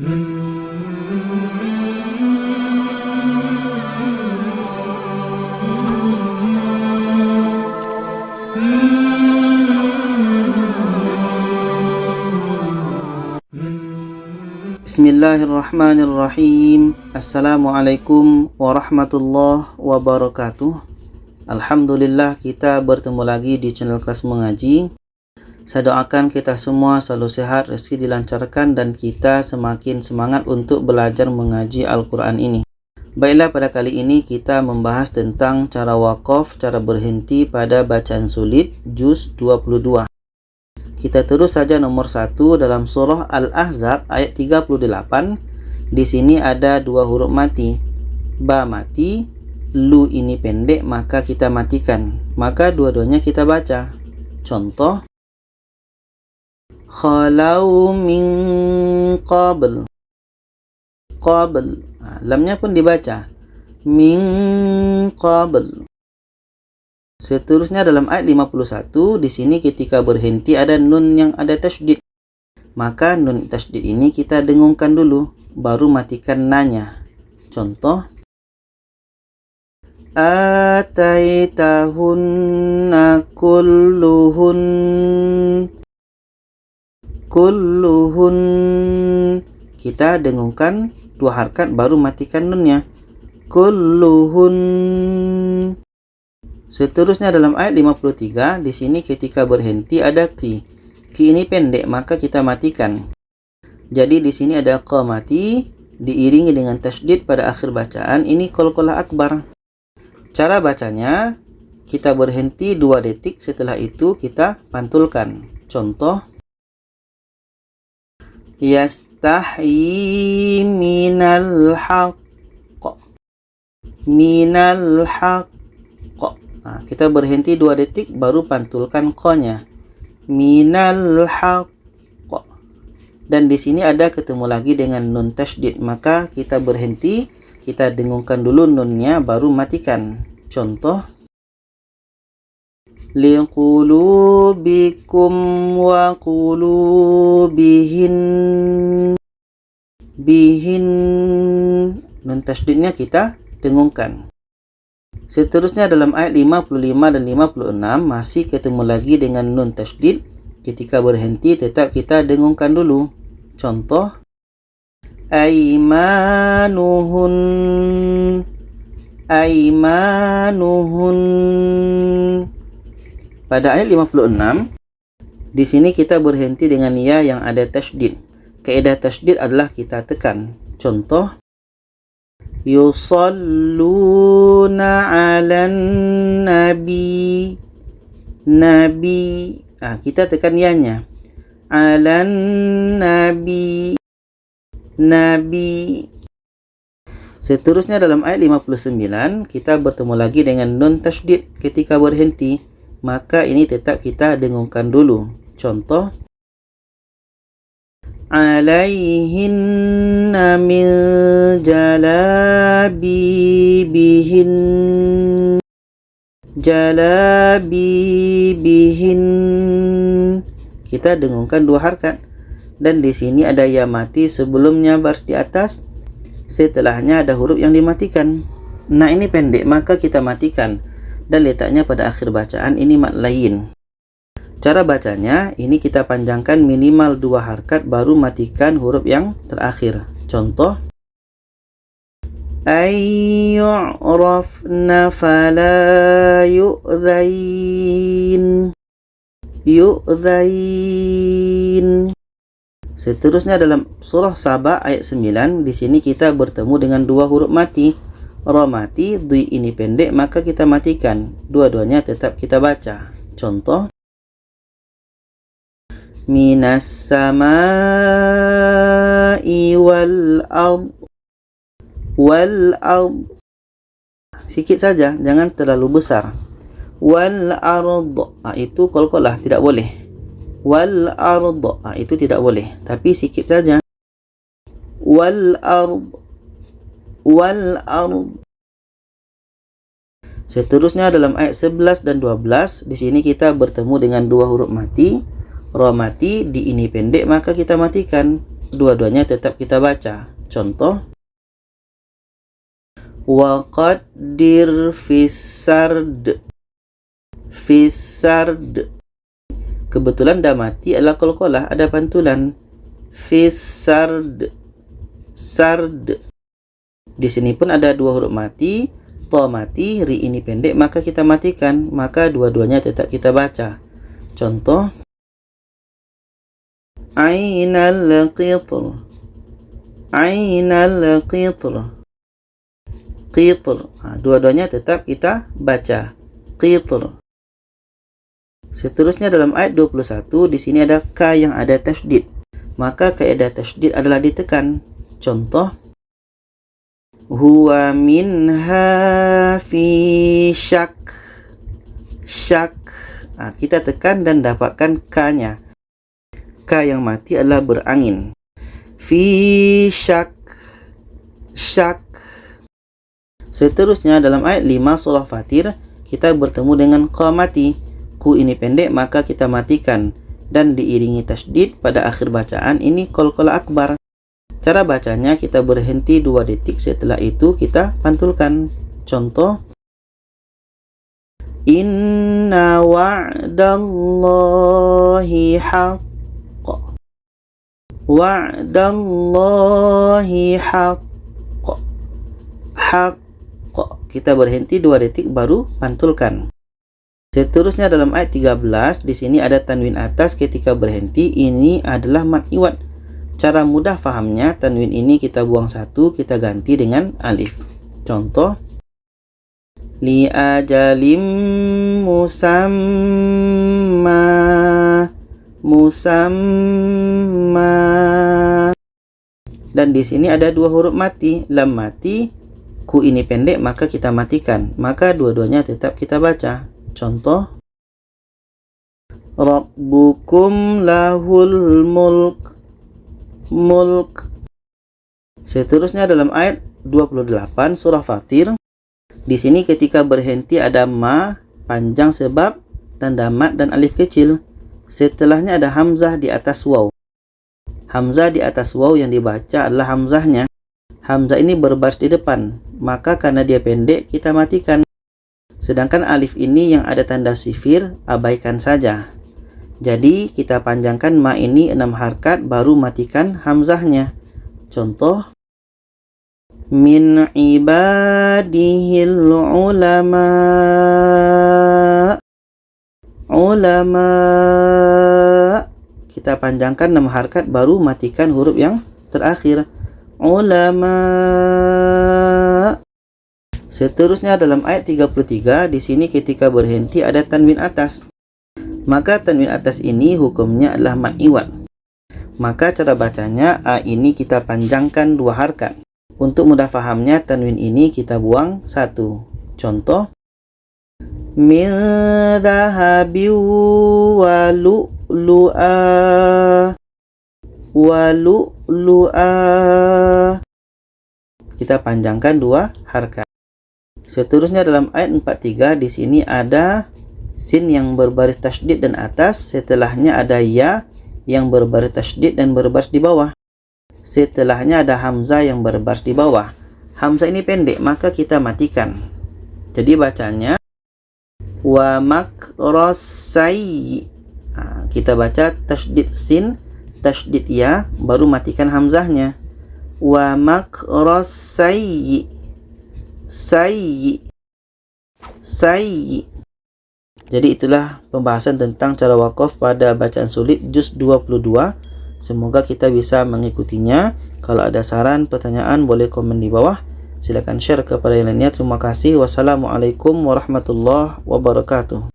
Bismillahirrahmanirrahim. Assalamualaikum warahmatullahi wabarakatuh. Alhamdulillah kita bertemu lagi di channel Kelas Mengaji. Saya doakan kita semua selalu sehat, rezeki dilancarkan, dan kita semakin semangat untuk belajar mengaji Al-Quran ini. Baiklah, pada kali ini kita membahas tentang cara wakaf, cara berhenti pada bacaan sulit, juz 22. Kita terus saja nomor 1 dalam surah Al-Ahzab ayat 38. Di sini ada dua huruf mati. Ba mati, lu ini pendek, maka kita matikan. Maka dua-duanya kita baca. Contoh, khalau min qabl. Qabl. Lamnya pun dibaca. Min qabl. Seterusnya dalam ayat 51, di sini ketika berhenti ada nun yang ada tasydid. Maka nun tasydid ini kita dengungkan dulu, baru matikan nanya. Contoh, ataitahunna kulluhun. Kulluhun. Kita dengungkan dua harkat baru matikan nunnya. Kulluhun. Seterusnya dalam ayat 53, di sini ketika berhenti ada ki. Ki ini pendek, maka kita matikan. Jadi di sini ada qa mati diiringi dengan tasydid pada akhir bacaan. Ini qalqalah akbar. Cara bacanya, kita berhenti 2 detik, setelah itu kita pantulkan. Contoh, yastahi minal haqq. Minal haqq. Kita berhenti 2 detik baru pantulkan qa-nya. Minal haqq. Dan di sini ada ketemu lagi dengan nun tasydid, maka kita berhenti, kita dengungkan dulu nunnya baru matikan. Contoh, liqulubikum wa qulubihin. Bihin. Nun tasydidnya kita dengungkan. Seterusnya dalam ayat 55 dan 56 masih ketemu lagi dengan nun tasydid. Ketika berhenti tetap kita dengungkan dulu. Contoh, aimanuhun. Aimanuhun. Pada ayat 56, di sini kita berhenti dengan ya yang ada tasydid. Kaidah tasydid adalah kita tekan. Contoh, yusalluna 'alan nabi. Nabi. Kita tekan ya-nya. 'Alan nabi. Nabi. Seterusnya dalam ayat 59 kita bertemu lagi dengan nun tasydid ketika berhenti, maka ini tetap kita dengungkan dulu. Contoh, alaihinna min jalabibihin. Jalabibihin. Kita dengungkan 2 harkat. Dan di sini ada ya mati sebelumnya baris di atas, setelahnya ada huruf yang dimatikan. Nah, ini pendek, maka kita matikan dan letaknya pada akhir bacaan. Ini mad lain. Cara bacanya, ini kita panjangkan minimal 2 harkat baru matikan huruf yang terakhir. Contoh, ayyu'rafna fala yu'dhain. Yu'dhain. Seterusnya dalam surah Saba ayat 9, di sini kita bertemu dengan 2 huruf mati. Ra mati, dui ini pendek, maka kita matikan. Dua-duanya tetap kita baca. Contoh, minas samai wal ard. Wal ard. Sikit saja, jangan terlalu besar. Wal ard. Itu qalqalah, tidak boleh. Wal ard. Itu tidak boleh, tapi sikit saja. Wal ard. Wal ard. Seterusnya dalam ayat 11 dan 12, di sini kita bertemu dengan 2 huruf mati. Ra mati, di ini pendek, maka kita matikan. dua-duanya tetap kita baca. Contoh, wa qaddir fisard. Fisard. Kebetulan dah mati adalah qalqalah, ada pantulan. Fisard. Sard. Di sini pun ada dua huruf mati, to mati, ri ini pendek, maka kita matikan, maka dua-duanya tetap kita baca. Contoh, ainal qitr. Ainal qitr. Qitr. Dua-duanya tetap kita baca. Qitr. Seterusnya dalam ayat 21, di sini ada ka yang ada tasydid. Maka kaidah tasydid adalah ditekan. Contoh, huwa minha fi syak. Syak. Kita tekan dan dapatkan ka-nya. Ka yang mati adalah berangin. Fi syak. Syak. Seterusnya dalam ayat 5 surah Fatir, kita bertemu dengan qa mati. Ku ini pendek, maka kita matikan dan diiringi tasydid pada akhir bacaan. Ini qalqalah akbar. Cara bacanya, kita berhenti 2 detik, setelah itu kita pantulkan. Contoh, inna wa'dallahi haqq. Wa'dallahi haqq. Haqq. Kita berhenti 2 detik baru pantulkan. Seterusnya dalam ayat 13, di sini ada tanwin atas ketika berhenti. Ini adalah mad iwad. Cara mudah fahamnya, tanwin ini kita buang 1, kita ganti dengan alif. Contoh, li ajalim musamma. Musamma. Dan di sini ada 2 huruf mati, lam mati, ku ini pendek, maka kita matikan, maka dua-duanya tetap kita baca. Contoh, rabbukum lahul mulk. Mulk. Seterusnya dalam ayat 28 surah Fatir, di sini ketika berhenti ada ma panjang sebab tanda mat dan alif kecil. Setelahnya ada hamzah di atas waw. Hamzah di atas waw yang dibaca adalah hamzahnya. Hamzah ini berbaris di depan, maka karena dia pendek kita matikan. Sedangkan alif ini yang ada tanda sifir, abaikan saja. Jadi kita panjangkan ma ini 6 harkat baru matikan hamzahnya. Contoh, min ibadihil ulama. Ulama. Kita panjangkan 6 harkat baru matikan huruf yang terakhir. Ulama. Seterusnya dalam ayat 33, di sini ketika berhenti ada tanwin atas. Maka tanwin atas ini hukumnya adalah mad iwad. Maka cara bacanya, a ini kita panjangkan 2 harkat. Untuk mudah fahamnya, tanwin ini kita buang 1. Contoh, min dhahabi wa lu'lu'a. Wa lu'lu'a. Kita panjangkan 2 harkat. Seterusnya dalam ayat 43, di sini ada sin yang berbaris tasydid dan atas, setelahnya ada ya yang berbaris tasydid dan berbaris di bawah. Setelahnya ada hamzah yang berbaris di bawah. Hamzah ini pendek, maka kita matikan. Jadi bacanya wa makrosai. Kita baca tasydid sin, tasydid ya, baru matikan hamzahnya. Wa makrosai. Sayyi. Sayyi. Jadi itulah pembahasan tentang cara wakaf pada bacaan sulit juz 22. Semoga kita bisa mengikutinya. Kalau ada saran, pertanyaan, boleh komen di bawah. Silakan share kepada yang lainnya. Terima kasih. Wassalamualaikum warahmatullahi wabarakatuh.